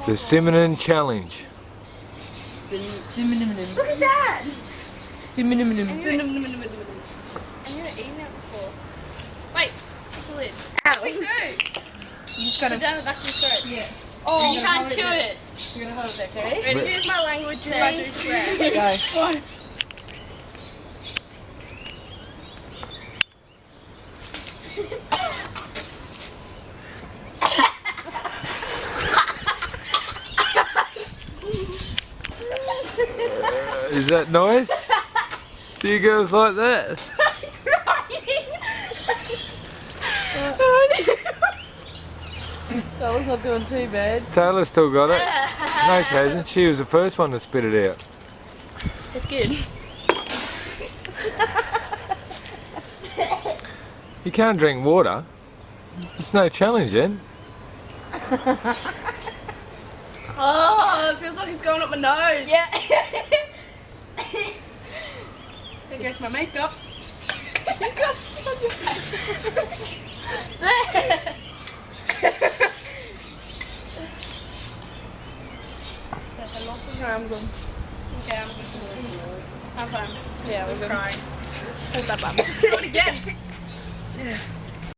The Simonin Challenge. Look at that! And you've eaten it before. Wait, what's the lid? Ow. We do! You just Put gotta. it down the back of your throat. Yeah. Oh, you can't chew it. You're gonna hold it there, okay? Excuse my language, You're about to say. swear. Go. Is that nice? Do you girls like that? That was not doing too bad. Taylor still got it. No, she hasn't. She was the first one to spit it out. It's good. You can't drink water. It's no challenge then. Oh, it feels like it's going up my nose. Yeah. There goes my makeup. Okay, I'm good. Okay, I'm good. Have fun. Yeah, we're good. Crying. Hold that button. Do it again. Yeah.